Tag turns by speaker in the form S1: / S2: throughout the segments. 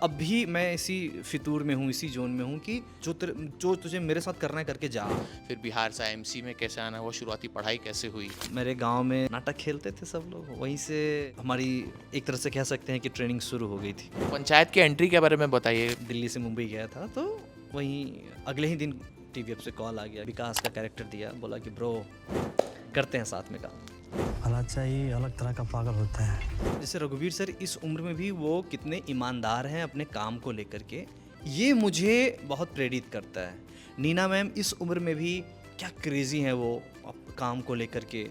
S1: अभी मैं इसी फितूर में हूँ, इसी जोन में हूँ कि जो तुझे मेरे साथ करना है करके जा।
S2: फिर बिहार से आईएमसी में कैसे आना हुआ, शुरुआती पढ़ाई कैसे हुई?
S1: मेरे गांव में नाटक खेलते थे सब लोग, वहीं से हमारी एक तरह से कह सकते हैं कि ट्रेनिंग शुरू हो गई थी।
S2: पंचायत की एंट्री के बारे में बताइए।
S1: दिल्ली से मुंबई गया था तो वहीं अगले ही दिन टीवीएफ से कॉल आ गया, विकास का कैरेक्टर दिया, बोला कि ब्रो करते हैं साथ में काम।
S3: अच्छा ही अलग तरह का पागल होता है।
S1: जैसे रघुवीर सर इस उम्र में भी वो कितने ईमानदार हैं अपने काम को लेकर के, ये मुझे बहुत प्रेरित करता है। नीना मैम इस उम्र में भी क्या क्रेजी हैं वो काम को लेकर के।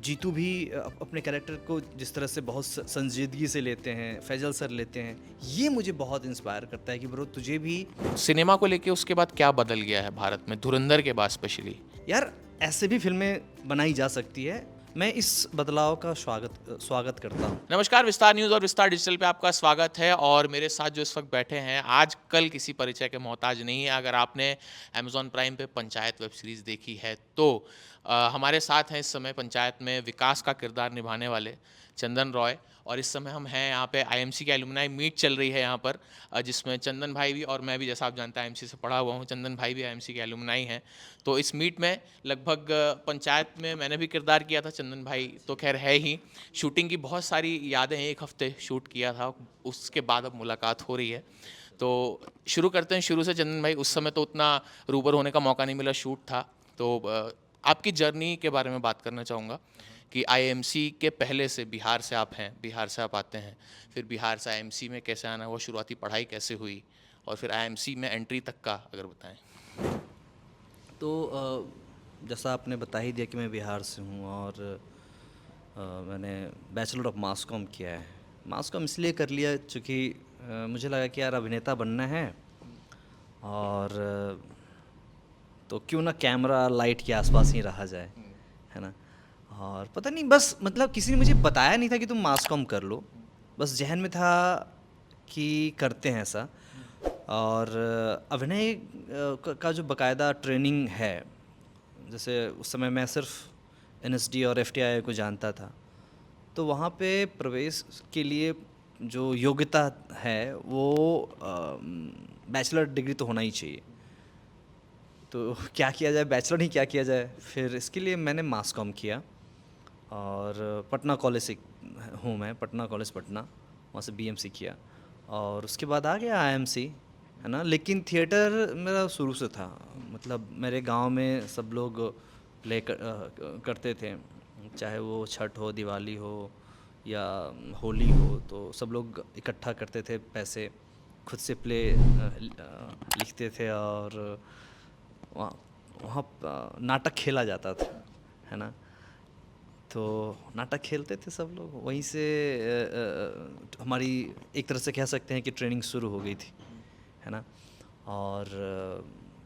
S1: जीतू भी अपने कैरेक्टर को जिस तरह से बहुत संजीदगी से लेते हैं, फैजल सर लेते हैं, ये मुझे बहुत इंस्पायर करता है कि ब्रो तुझे भी
S2: सिनेमा को लेके उसके बाद क्या बदल गया है भारत में, धुरंधर के बाद स्पेशली?
S1: यार ऐसे भी फिल्में बनाई जा सकती है। मैं इस बदलाव का स्वागत करता हूँ।
S2: नमस्कार, विस्तार न्यूज़ और विस्तार डिजिटल पे आपका स्वागत है। और मेरे साथ जो इस वक्त बैठे हैं, आज कल किसी परिचय के मोहताज नहीं है। अगर आपने अमेज़ॉन प्राइम पे पंचायत वेब सीरीज़ देखी है तो हमारे साथ हैं इस समय पंचायत में विकास का किरदार निभाने वाले चंदन रॉय। और इस समय हम हैं यहाँ पे आईएमसी की एलुमनाई मीट चल रही है यहाँ पर, जिसमें चंदन भाई भी और मैं भी, जैसा आप जानते हैं, आईएमसी से पढ़ा हुआ हूँ, चंदन भाई भी आईएमसी के एलुमनाई हैं। तो इस मीट में लगभग पंचायत में मैंने भी किरदार किया था, चंदन भाई तो खैर है ही। शूटिंग की बहुत सारी यादें हैं, 1 हफ्ते शूट किया था, उसके बाद अब मुलाकात हो रही है। तो शुरू करते हैं शुरू से। चंदन भाई, उस समय तो उतना रूबर होने का मौका नहीं मिला, शूट था। तो आपकी जर्नी के बारे में बात करना चाहूँगा कि आईएमसी के पहले से, बिहार से आप हैं, बिहार से आप आते हैं, फिर बिहार से आईएमसी में कैसे आना हुआ, शुरुआती पढ़ाई कैसे हुई, और फिर आईएमसी में एंट्री तक का अगर बताएं।
S1: तो जैसा आपने बता ही दिया कि मैं बिहार से हूँ और मैंने बैचलर ऑफ मास कॉम किया है। मास कॉम इसलिए कर लिया चूँकि मुझे लगा कि यार अभिनेता बनना है और तो क्यों ना कैमरा लाइट के आसपास ही रहा जाए, है ना। और पता नहीं, बस मतलब किसी ने मुझे बताया नहीं था कि तुम मास कॉम कर लो, बस जहन में था कि करते हैं ऐसा। और अभिनय का जो बकायदा ट्रेनिंग है, जैसे उस समय मैं सिर्फ एनएसडी और एफटीआई को जानता था, तो वहाँ पे प्रवेश के लिए जो योग्यता है वो बैचलर डिग्री तो होना ही चाहिए। तो क्या किया जाए, बैचलर ही क्या किया जाए, फिर इसके लिए मैंने मास कॉम किया और पटना कॉलेज से हूँ मैं, पटना कॉलेज पटना, वहाँ से बीएमसी किया और उसके बाद आ गया आईएमसी, है ना। लेकिन थिएटर मेरा शुरू से था, मतलब मेरे गांव में सब लोग प्ले करते थे, चाहे वो छठ हो, दिवाली हो या होली हो, तो सब लोग इकट्ठा करते थे पैसे, खुद से प्ले लिखते थे और वहाँ वहाँ नाटक खेला जाता था, है ना। तो नाटक खेलते थे सब लोग, वहीं से हमारी एक तरह से कह सकते हैं कि ट्रेनिंग शुरू हो गई थी, है ना। और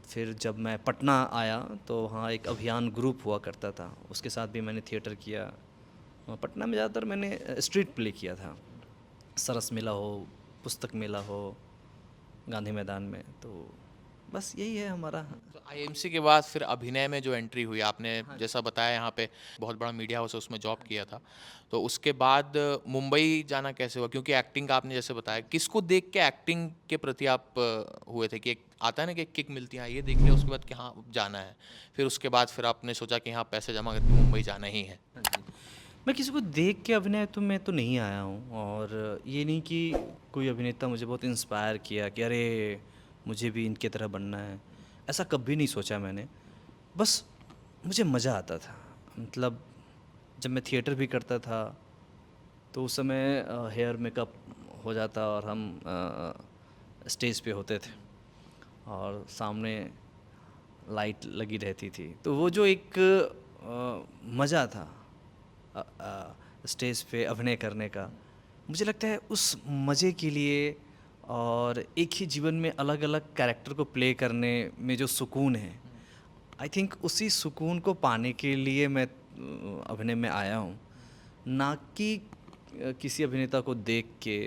S1: फिर जब मैं पटना आया तो वहाँ एक अभियान ग्रुप हुआ करता था, उसके साथ भी मैंने थिएटर किया। पटना में ज़्यादातर मैंने स्ट्रीट प्ले किया था, सरस मेला हो, पुस्तक मेला हो, गांधी मैदान में, तो बस यही है हमारा।
S2: तो आईएमसी के बाद फिर अभिनय में जो एंट्री हुई, आपने जैसा बताया यहाँ पे बहुत बड़ा मीडिया हाउस है, उसमें जॉब किया था, तो उसके बाद मुंबई जाना कैसे हुआ? क्योंकि एक्टिंग का आपने जैसे बताया, किसको देख के एक्टिंग के प्रति आप हुए थे कि एक आता है ना कि एक किक मिलती है, ये देख लिया उसके बाद कि हाँ जाना है, फिर उसके बाद फिर आपने सोचा कि हाँ पैसे जमा करके मुंबई जाना ही है?
S1: हाँ जी। मैं किसी को देख के अभिनय तो मैं तो नहीं आया हूँ, और ये नहीं कि कोई अभिनेता मुझे बहुत इंस्पायर किया कि अरे मुझे भी इनकी तरह बनना है, ऐसा कभी नहीं सोचा मैंने। बस मुझे मज़ा आता था, मतलब जब मैं थिएटर भी करता था तो उस समय हेयर मेकअप हो जाता और हम स्टेज पे होते थे और सामने लाइट लगी रहती थी, तो वो जो एक मज़ा था स्टेज पे अभिनय करने का, मुझे लगता है उस मज़े के लिए और एक ही जीवन में अलग अलग कैरेक्टर को प्ले करने में जो सुकून है, आई थिंक उसी सुकून को पाने के लिए मैं अभिनय में आया हूँ, ना कि किसी अभिनेता को देख के,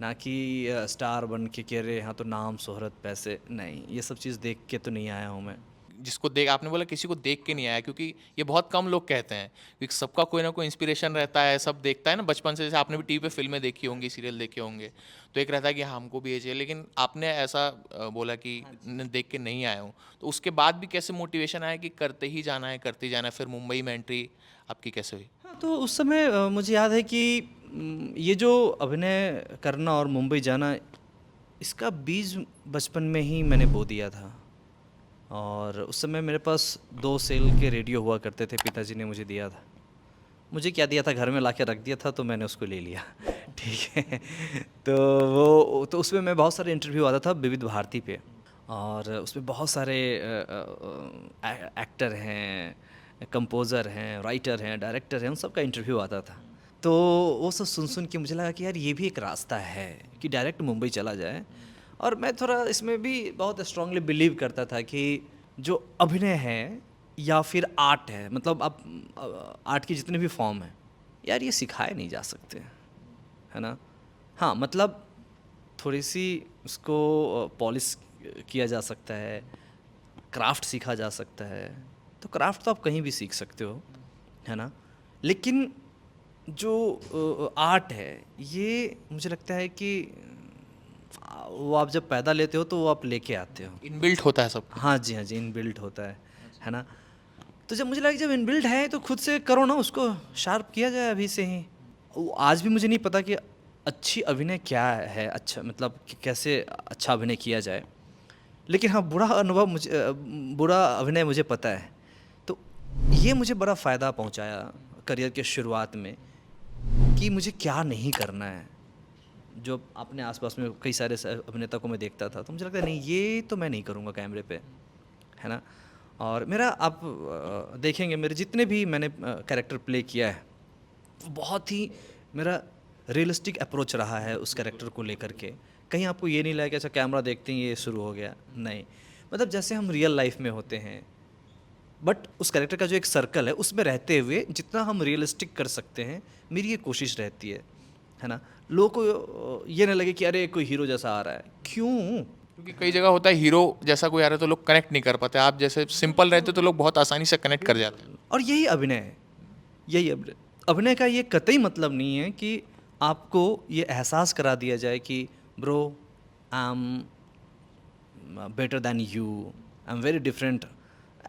S1: ना कि स्टार बन के, कह रहे हाँ तो नाम शोहरत पैसे, नहीं, ये सब चीज़ देख के तो नहीं आया हूँ मैं।
S2: जिसको देख, आपने बोला किसी को देख के नहीं आया, क्योंकि ये बहुत कम लोग कहते हैं, क्योंकि सबका कोई ना कोई इंस्पिरेशन रहता है, सब देखता है ना बचपन से, जैसे आपने भी टीवी पे फिल्में देखी होंगी, सीरियल देखे होंगे, तो एक रहता है कि हाँ, हमको भी ये चाहिए, लेकिन आपने ऐसा बोला कि देख के नहीं आया हूँ, तो उसके बाद भी कैसे मोटिवेशन आया कि करते ही जाना है, करते ही जाना है, फिर मुंबई में एंट्री आपकी कैसे हुई?
S1: हाँ, तो उस समय मुझे याद है कि ये जो अभिनय करना और मुंबई जाना, इसका बीज बचपन में ही मैंने बो दिया था। और उस समय मेरे पास 2 सेल के रेडियो हुआ करते थे, पिताजी ने मुझे दिया था। मुझे क्या दिया था, घर में लाके रख दिया था, तो मैंने उसको ले लिया। ठीक है। तो वो तो उसमें मैं बहुत सारे इंटरव्यू आता था विविध भारती पे, और उसमें बहुत सारे एक्टर हैं, कंपोज़र हैं, राइटर हैं, डायरेक्टर हैं, उन सब का इंटरव्यू आता था। तो वो सब सुन सुन के मुझे लगा कि यार ये भी एक रास्ता है कि डायरेक्ट मुंबई चला जाए। और मैं थोड़ा इसमें भी बहुत स्ट्रांगली बिलीव करता था कि जो अभिनय है या फिर आर्ट है, मतलब आप आर्ट की जितने भी फॉर्म हैं, यार ये सिखाए नहीं जा सकते, है ना। हाँ, मतलब थोड़ी सी उसको पॉलिश किया जा सकता है, क्राफ्ट सीखा जा सकता है। तो क्राफ्ट तो आप कहीं भी सीख सकते हो, है ना। लेकिन जो आर्ट है, ये मुझे लगता है कि वो आप जब पैदा लेते हो तो वो आप लेके आते हो।
S2: इनबिल्ट होता है सब।
S1: हाँ जी, हाँ जी, इनबिल्ट होता है ना। तो जब मुझे लगा कि जब इनबिल्ट है तो खुद से करो ना, उसको शार्प किया जाए अभी से ही। आज भी मुझे नहीं पता कि अच्छी अभिनय क्या है, अच्छा मतलब कि कैसे अच्छा अभिनय किया जाए, लेकिन हाँ, बुरा अभिनय मुझे पता है। तो ये मुझे बड़ा फ़ायदा पहुंचाया करियर के शुरुआत में कि मुझे क्या नहीं करना है। जो अपने आसपास में कई सारे अभिनेता को मैं देखता था, तो मुझे लगता है नहीं, ये तो मैं नहीं करूँगा कैमरे पे, है ना। और मेरा आप देखेंगे मेरे जितने भी मैंने कैरेक्टर प्ले किया है, वो बहुत ही मेरा रियलिस्टिक अप्रोच रहा है उस कैरेक्टर को लेकर के। कहीं आपको ये नहीं लगा कि अच्छा कैमरा देखते ही ये शुरू हो गया, नहीं। मतलब जैसे हम रियल लाइफ में होते हैं, बट उस कैरेक्टर का जो एक सर्कल है उसमें रहते हुए जितना हम रियलिस्टिक कर सकते हैं, मेरी ये कोशिश रहती है ना। लोगों को ये ना लगे कि अरे कोई हीरो जैसा आ रहा है, क्यों।
S2: क्योंकि कई जगह होता है हीरो जैसा कोई आ रहा है तो लोग कनेक्ट नहीं कर पाते, आप जैसे सिंपल रहते तो लोग बहुत आसानी से कनेक्ट कर जाते हैं।
S1: और यही अभिनय है, यही अभिनय का ये कतई मतलब नहीं है कि आपको ये एहसास करा दिया जाए कि bro, I am better than you, I am very different.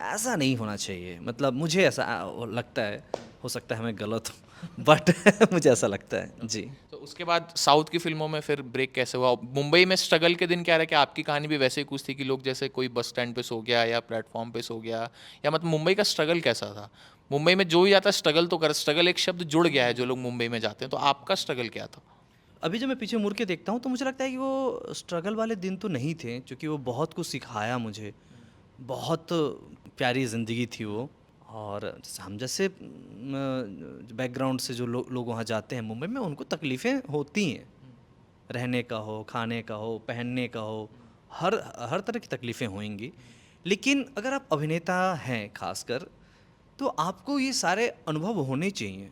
S1: ऐसा नहीं होना चाहिए। मतलब मुझे ऐसा लगता है, हो सकता है मैं गलत हूँ, बट मुझे ऐसा लगता है जी।
S2: तो उसके बाद साउथ की फिल्मों में फिर ब्रेक कैसे हुआ? मुंबई में स्ट्रगल के दिन क्या रहा कि आपकी कहानी भी वैसे ही कुछ थी कि लोग जैसे कोई बस स्टैंड पे सो गया या प्लेटफॉर्म पे सो गया, या मतलब मुंबई का स्ट्रगल कैसा था? मुंबई में जो भी जाता है स्ट्रगल तो कर, स्ट्रगल एक शब्द जुड़ गया है जो लोग मुंबई में जाते हैं, तो आपका स्ट्रगल क्या था?
S1: अभी जब मैं पीछे मुड़ के देखता हूँ तो मुझे लगता है कि वो स्ट्रगल वाले दिन तो नहीं थे, क्योंकि वो बहुत कुछ सिखाया मुझे। बहुत प्यारी ज़िंदगी थी वो। और जैसे हम जैसे बैकग्राउंड से जो लोग वहाँ जाते हैं मुंबई में, उनको तकलीफ़ें होती हैं, रहने का हो, खाने का हो, पहनने का हो, हर हर तरह की तकलीफ़ें होंगी। लेकिन अगर आप अभिनेता हैं खासकर, तो आपको ये सारे अनुभव होने चाहिए।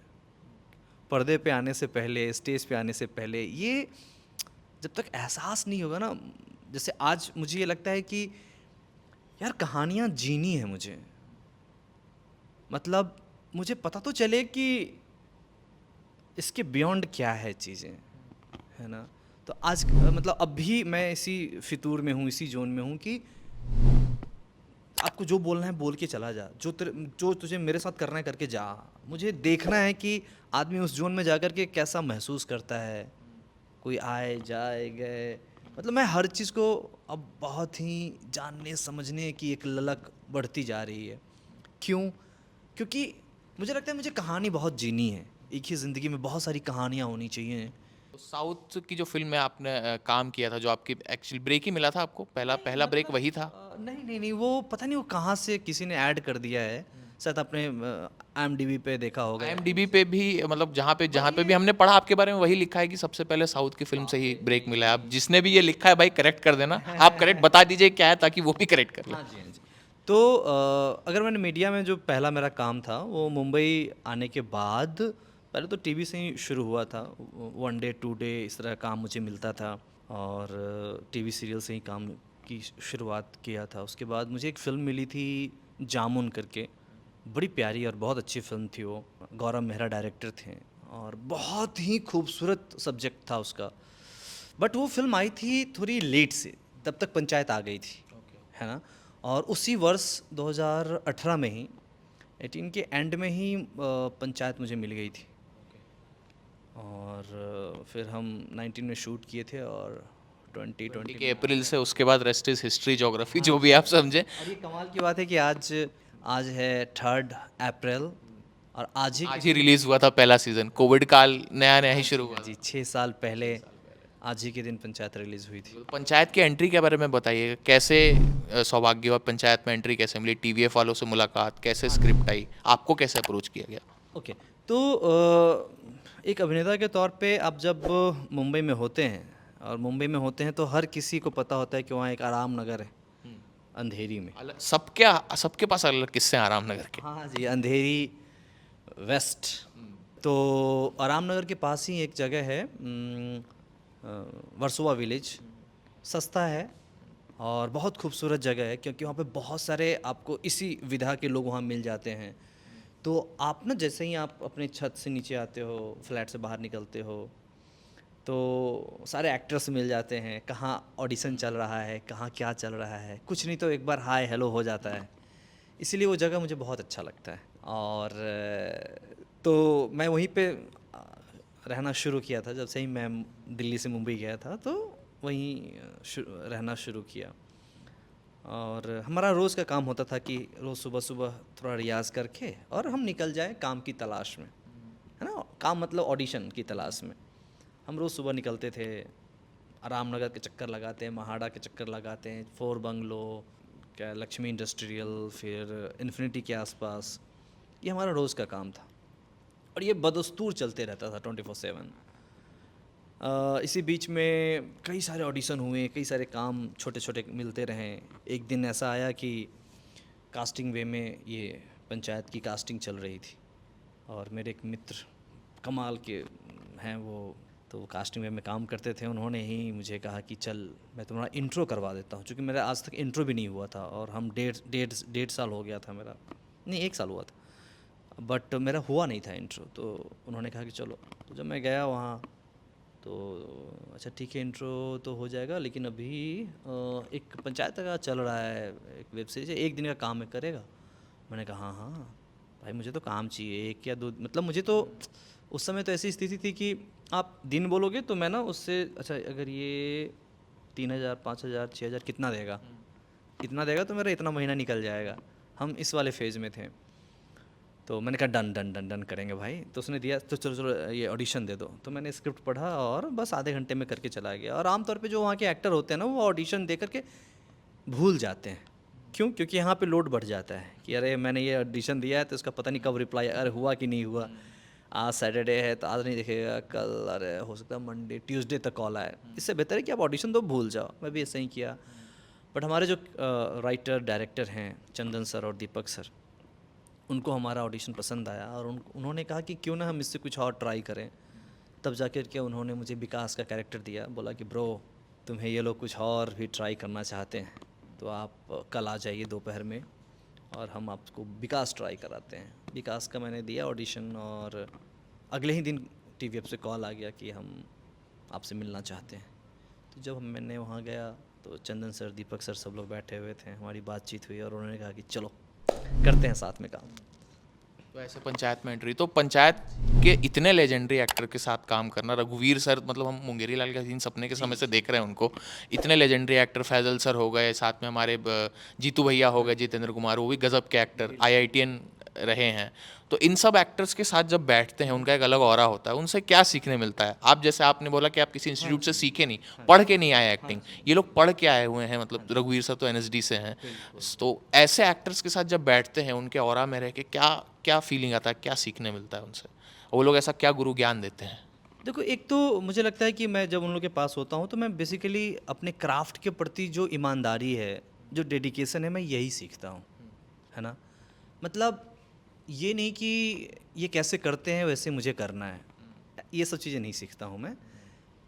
S1: पर्दे पे आने से पहले, स्टेज पे आने से पहले, ये जब तक एहसास नहीं होगा ना, जैसे आज मुझे ये लगता है कि यार कहानियाँ जीनी है मुझे। मतलब मुझे पता तो चले कि इसके बियॉन्ड क्या है चीज़ें, है ना। तो आज मतलब अब भी मैं इसी फितूर में हूँ, इसी जोन में हूँ कि आपको जो बोलना है बोल के चला जा, जो तुझे मेरे साथ करना है करके जा। मुझे देखना है कि आदमी उस जोन में जाकर के कैसा महसूस करता है, कोई आए जाए गए। मतलब मैं हर चीज़ को अब बहुत ही जानने समझने की एक ललक बढ़ती जा रही है। क्यों? क्योंकि मुझे लगता है मुझे कहानी बहुत जीनी है। एक ही ज़िंदगी में बहुत सारी कहानियाँ होनी चाहिए।
S2: तो साउथ की जो फिल्म में आपने काम किया था, जो आपकी एक्चुअली ब्रेक ही मिला था आपको, पहला पहला ब्रेक वही था?
S1: नहीं नहीं नहीं, वो पता नहीं वो कहाँ से किसी ने ऐड कर दिया है, शायद अपने IMDb पे देखा होगा।
S2: IMDb पे भी, मतलब जहाँ पे भी हमने पढ़ा आपके बारे में वही लिखा है कि सबसे पहले साउथ की फिल्म से ही ब्रेक मिला है। अब जिसने भी ये लिखा है भाई करेक्ट कर देना, आप करेक्ट बता दीजिए क्या है ताकि वो भी करेक्ट कर ले।
S1: हाँ जी, हाँ जी। तो अगर मैंने मीडिया में जो पहला मेरा काम था वो मुंबई आने के बाद, पहले तो टीवी से ही शुरू हुआ था। 1 डे 2 डे इस तरह काम मुझे मिलता था, और टीवी सीरियल से ही काम की शुरुआत किया था। उसके बाद मुझे एक फ़िल्म मिली थी जामुन करके, बड़ी प्यारी और बहुत अच्छी फ़िल्म थी वो। गौरव मेहरा डायरेक्टर थे और बहुत ही खूबसूरत सब्जेक्ट था उसका। बट वो फ़िल्म आई थी थोड़ी लेट से, तब तक पंचायत आ गई थी, है ना? और उसी वर्ष 2018 में ही 18 के एंड में ही पंचायत मुझे मिल गई थी। और फिर हम 19 में शूट किए थे और 2020
S2: के
S1: में
S2: अप्रैल से उसके बाद रेस्ट इज हिस्ट्री ज्योग्राफी जो भी आप समझे।
S1: और ये कमाल की बात है कि आज आज है 3 अप्रैल और आज ही के
S2: आज ही रिलीज हुआ था पहला सीजन, कोविड काल नया नया ही शुरू हुआ
S1: जी 6 साल पहले आज ही के दिन पंचायत रिलीज़ हुई थी।
S2: था। पंचायत की एंट्री के बारे में बताइए, कैसे सौभाग्य हुआ, पंचायत में एंट्री कैसे मिली, टीवीएफ वालों से मुलाकात, कैसे स्क्रिप्ट आई, आपको कैसे अप्रोच किया गया?
S1: ओके, तो एक अभिनेता के तौर पे आप जब मुंबई में होते हैं और मुंबई में होते हैं तो हर किसी को पता होता है कि वहाँ एक आराम नगर है अंधेरी में।
S2: सबके पास अलग किस्से हैं आराम नगर के।
S1: हाँ हाँ जी, अंधेरी वेस्ट। तो आराम नगर के पास ही एक जगह है वर्सोवा विलेज। सस्ता है और बहुत खूबसूरत जगह है क्योंकि वहाँ पे बहुत सारे आपको इसी विधा के लोग वहाँ मिल जाते हैं। तो आप ना जैसे ही आप अपने छत से नीचे आते हो, फ्लैट से बाहर निकलते हो, तो सारे एक्टर्स मिल जाते हैं, कहाँ ऑडिशन चल रहा है, कहाँ क्या चल रहा है, कुछ नहीं तो एक बार हाय हेलो हो जाता है। इसीलिए वो जगह मुझे बहुत अच्छा लगता है। और तो मैं वहीं पे रहना शुरू किया था। जब से ही मैं दिल्ली से मुंबई गया था तो वहीं रहना शुरू किया। और हमारा रोज़ का काम होता था कि रोज़ सुबह सुबह थोड़ा रियाज़ करके और हम निकल जाएं काम की तलाश में, है ना? काम मतलब ऑडिशन की तलाश में। हम रोज़ सुबह निकलते थे, आराम नगर के चक्कर लगाते हैं, महाड़ा के चक्कर लगाते हैं, 4 बंगलो, क्या लक्ष्मी इंडस्ट्रियल, फिर इन्फिनिटी के आसपास। ये हमारा रोज़ का काम था और ये बदस्तूर चलते रहता था 24/7। इसी बीच में कई सारे ऑडिशन हुए, कई सारे काम छोटे छोटे मिलते रहें। एक दिन ऐसा आया कि कास्टिंग वे में ये पंचायत की कास्टिंग चल रही थी और मेरे एक मित्र कमाल के हैं वो, तो वो कास्टिंग वे में काम करते थे। उन्होंने ही मुझे कहा कि चल मैं तुम्हारा इंट्रो करवा देता हूँ, क्योंकि मेरा आज तक इंट्रो भी नहीं हुआ था और हम डेढ़ साल हो गया था मेरा, नहीं 1 साल हुआ था, बट मेरा हुआ नहीं था इंट्रो। तो उन्होंने कहा कि चलो। तो जब मैं गया वहाँ तो अच्छा ठीक है इंट्रो तो हो जाएगा, लेकिन अभी एक पंचायत का चल रहा है, एक वेब सीरीज है, 1 दिन का काम है, करेगा? मैंने कहा हाँ हाँ भाई, मुझे तो काम चाहिए 1 या 2, मतलब मुझे तो उस समय तो ऐसी स्थिति थी कि आप दिन बोलोगे तो मैं ना उससे, अच्छा अगर ये 3,000 5,000 6,000 कितना देगा, इतना देगा तो मेरा इतना महीना निकल जाएगा। हम इस वाले फेज़ में थे। तो मैंने कहा डन डन डन डन करेंगे भाई। तो उसने दिया तो चलो चलो ये ऑडिशन दे दो। तो मैंने स्क्रिप्ट पढ़ा और बस आधे घंटे में करके चला गया। और आमतौर पे जो वहाँ के एक्टर होते हैं ना, वो ऑडिशन दे करके भूल जाते हैं। क्यों? क्योंकि यहाँ पे लोड बढ़ जाता है कि अरे मैंने ये ऑडिशन दिया है तो इसका पता नहीं कब रिप्लाई, अरे हुआ कि नहीं हुआ, आज सैटरडे है तो आज नहीं दिखेगा, कल अरे हो सकता है मंडे ट्यूसडे तक कॉल आए। इससे बेहतर है कि आप ऑडिशन दो, भूल जाओ। मैं भी ऐसा ही किया। बट हमारे जो राइटर डायरेक्टर हैं चंदन सर और दीपक सर, उनको हमारा ऑडिशन पसंद आया और उन्होंने कहा कि क्यों ना हम इससे कुछ और ट्राई करें। तब जाकर के उन्होंने मुझे विकास का कैरेक्टर दिया। बोला कि ब्रो तुम्हें ये लोग कुछ और भी ट्राई करना चाहते हैं तो आप कल आ जाइए दोपहर में और हम आपको विकास ट्राई कराते हैं। विकास का मैंने दिया ऑडिशन और अगले ही दिन टीवीएफ से कॉल आ गया कि हम आपसे मिलना चाहते हैं। तो जब मैंने वहाँ गया तो चंदन सर दीपक सर सब लोग बैठे हुए थे, हमारी बातचीत हुई और उन्होंने कहा कि चलो करते हैं साथ में काम।
S2: तो ऐसे पंचायत में एंट्री, तो पंचायत के इतने लेजेंडरी एक्टर के साथ काम करना, रघुवीर सर, मतलब हम मुंगेरी लाल का सीन सपने के समय से देख रहे हैं उनको, इतने लेजेंडरी एक्टर, फैजल सर हो गए, साथ में हमारे जीतू भैया हो गए, जितेंद्र कुमार, वो भी गजब के एक्टर, IITN रहे हैं। तो इन सब एक्टर्स के साथ जब बैठते हैं उनका एक अलग ऑरा होता है, उनसे क्या सीखने मिलता है? आप जैसे आपने बोला कि आप किसी इंस्टीट्यूट से सीखे नहीं, पढ़ के नहीं आए एक्टिंग, ये लोग पढ़ के आए हुए हैं, मतलब रघुवीर सर तो NSD से हैं। तो ऐसे एक्टर्स के साथ जब बैठते हैं उनके ऑरा में रह के क्या क्या फीलिंग आता है, क्या सीखने मिलता है उनसे, वो लोग ऐसा क्या गुरु ज्ञान देते हैं?
S1: देखो, एक तो मुझे लगता है कि मैं जब उन लोग के पास होता हूँ तो मैं बेसिकली अपने क्राफ्ट के प्रति जो ईमानदारी है, जो डेडिकेशन है, मैं यही सीखता हूँ, है ना? मतलब ये नहीं कि ये कैसे करते हैं वैसे मुझे करना है, ये सब चीज़ें नहीं सीखता हूँ मैं।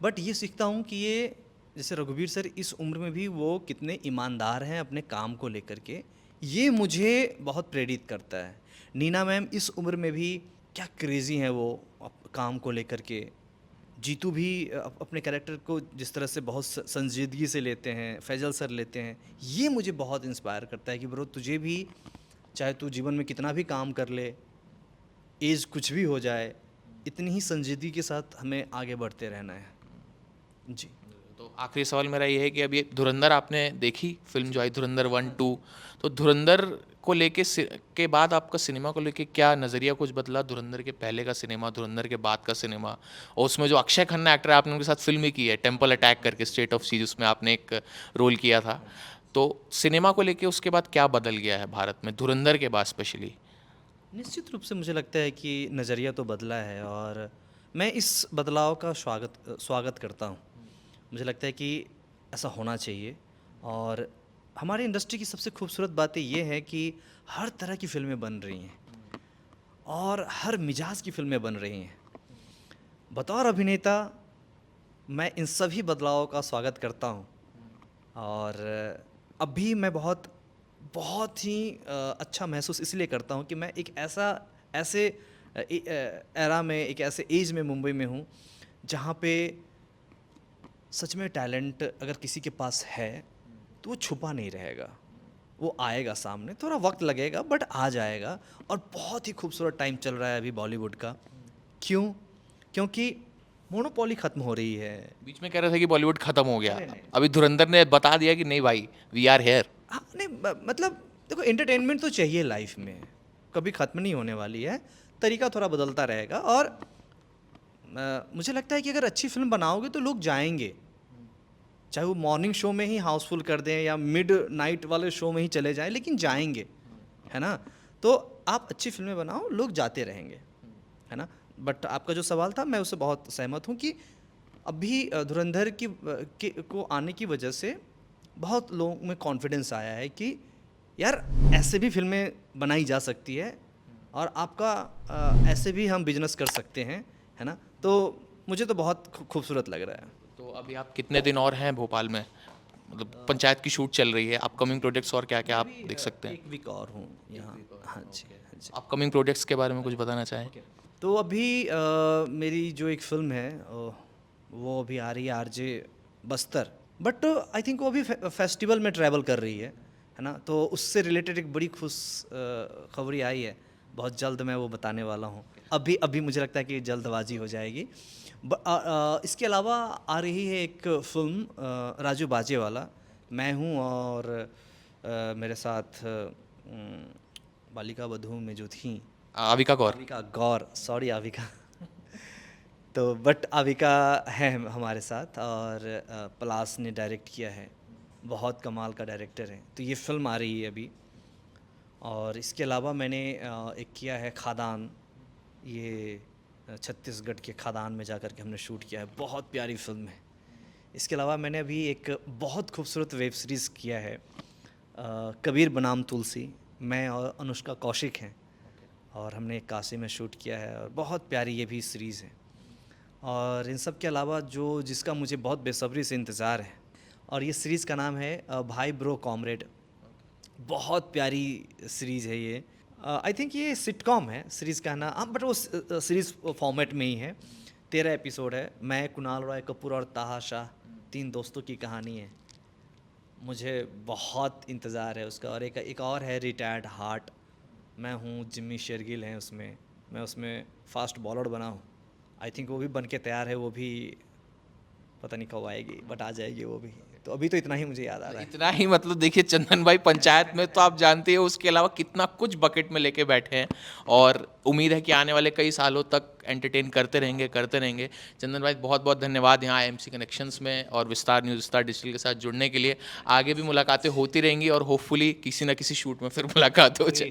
S1: बट ये सीखता हूँ कि ये जैसे रघुवीर सर इस उम्र में भी वो कितने ईमानदार हैं अपने काम को लेकर के, ये मुझे बहुत प्रेरित करता है। नीना मैम इस उम्र में भी क्या क्रेज़ी हैं वो काम को लेकर के। जीतू भी अपने कैरेक्टर को जिस तरह से बहुत संजीदगी से लेते हैं, फैजल सर लेते हैं, ये मुझे बहुत इंस्पायर करता है कि ब्रो तुझे भी चाहे तू जीवन में कितना भी काम कर ले, एज कुछ भी हो जाए, इतनी ही संजीदगी के साथ हमें आगे बढ़ते रहना है। जी।
S2: तो आखिरी सवाल मेरा ये है कि अभी धुरंधर आपने देखी फिल्म जो आई धुरंधर 1-2, तो धुरंधर को लेके के बाद आपका सिनेमा को लेके क्या नज़रिया कुछ बदला? धुरंधर के पहले का सिनेमा, धुरंधर के बाद का सिनेमा, और उसमें जो अक्षय खन्ना एक्टर है आपने उनके साथ फिल्म भी की है टेम्पल अटैक करके, स्टेट ऑफ सीज, उसमें आपने एक रोल किया था। तो सिनेमा को लेके उसके बाद क्या बदल गया है भारत में धुरंधर के बाद स्पेशली?
S1: निश्चित रूप से मुझे लगता है कि नज़रिया तो बदला है और मैं इस बदलाव का स्वागत करता हूँ। मुझे लगता है कि ऐसा होना चाहिए और हमारी इंडस्ट्री की सबसे खूबसूरत बातें ये है कि हर तरह की फ़िल्में बन रही हैं और हर मिजाज की फ़िल्में बन रही हैं। बतौर अभिनेता मैं इन सभी बदलावों का स्वागत करता हूँ और अब भी मैं बहुत ही अच्छा महसूस इसलिए करता हूँ कि मैं एक ऐसे एरा में, एक ऐसे एज में मुंबई में हूँ जहाँ पे सच में टैलेंट अगर किसी के पास है तो वो छुपा नहीं रहेगा, वो आएगा सामने, थोड़ा वक्त लगेगा बट आ जाएगा। और बहुत ही खूबसूरत टाइम चल रहा है अभी बॉलीवुड का। क्यों? क्योंकि मोनोपोली ख़त्म हो रही है।
S2: बीच में कह रहे थे कि बॉलीवुड खत्म हो गया,
S1: अरे नहीं।
S2: अभी धुरंधर ने बता दिया कि नहीं भाई, वी आर हेयर।
S1: हाँ नहीं मतलब देखो एंटरटेनमेंट तो चाहिए लाइफ में, कभी ख़त्म नहीं होने वाली है, तरीका थोड़ा बदलता रहेगा। और मुझे लगता है कि अगर अच्छी फिल्म बनाओगे तो लोग जाएंगे, चाहे वो मॉर्निंग शो में ही हाउसफुल कर दें या मिड नाइट वाले शो में ही चले जाएं, लेकिन जाएंगे, है ना। तो आप अच्छी फिल्में बनाओ, लोग जाते रहेंगे, है ना। बट आपका जो सवाल था मैं उससे बहुत सहमत हूँ कि अभी धुरंधर को आने की वजह से बहुत लोगों में कॉन्फिडेंस आया है कि यार ऐसे भी फिल्में बनाई जा सकती है और आपका ऐसे भी हम बिजनेस कर सकते हैं, है ना। तो मुझे तो बहुत खूबसूरत लग रहा है।
S2: तो अभी आप कितने दिन और हैं भोपाल में? मतलब पंचायत की शूट चल रही है, अपकमिंग प्रोजेक्ट्स और क्या क्या आप देख सकते हैं?
S1: एक वीक और हूँ यहाँ। हाँ जी, हाँ जी।
S2: अपकमिंग प्रोजेक्ट्स के बारे में कुछ बताना चाहें?
S1: तो अभी मेरी जो एक फ़िल्म है वो अभी आ रही है RJ Bastar, but I think वो अभी फेस्टिवल में ट्रैवल कर रही है ना। तो उससे रिलेटेड एक बड़ी खुश खबरी आई है, बहुत जल्द मैं वो बताने वाला हूँ। अभी मुझे लगता है कि जल्दबाजी हो जाएगी। इसके अलावा आ रही है एक फ़िल्म राजू बाजेवाला, मैं हूँ और मेरे साथ बालिका वधू में जो थी
S2: आविका गौर।
S1: आविका गौर, सॉरी आविका तो बट आविका है हमारे साथ और पलाश ने डायरेक्ट किया है, बहुत कमाल का डायरेक्टर है। तो ये फ़िल्म आ रही है अभी। और इसके अलावा मैंने एक किया है खादान, ये छत्तीसगढ़ के खादान में जाकर के हमने शूट किया है, बहुत प्यारी फिल्म है। इसके अलावा मैंने अभी एक बहुत खूबसूरत वेब सीरीज़ किया है कबीर बनाम तुलसी, मैं और अनुष्का कौशिक हैं और हमने काशी में शूट किया है और बहुत प्यारी ये भी सीरीज़ है। और इन सब के अलावा जिसका मुझे बहुत बेसब्री से इंतज़ार है, और ये सीरीज़ का नाम है भाई ब्रो कॉमरेड, बहुत प्यारी सीरीज़ है ये। आई थिंक ये सिटकॉम है सीरीज़ का नाम, बट वो सीरीज़ फॉर्मेट में ही है। 13 एपिसोड है। मैं, कुणाल रॉय कपूर और ताहा शाह, 3 दोस्तों की कहानी है। मुझे बहुत इंतज़ार है उसका। और एक और है रिटायर्ड हार्ट, मैं हूँ, जिम्मी शेरगिल हैं उसमें, मैं उसमें फास्ट बॉलर बना हूँ। आई थिंक वो भी बन के तैयार है, वो भी पता नहीं कब आएगी बट आ जाएगी वो भी। तो अभी तो इतना ही मुझे याद आ रहा है।
S2: इतना ही मतलब देखिए चंदन भाई पंचायत में तो आप जानते हो, उसके अलावा कितना कुछ बकेट में लेके बैठे हैं और उम्मीद है कि आने वाले कई सालों तक एंटरटेन करते रहेंगे। चंदन भाई बहुत बहुत धन्यवाद यहाँ एमसी कनेक्शंस में और विस्तार न्यूज़ विस्तार डिजिटल के साथ जुड़ने के लिए। आगे भी मुलाकातें होती रहेंगी और होपफुली किसी न किसी शूट में फिर मुलाकात हो जाए।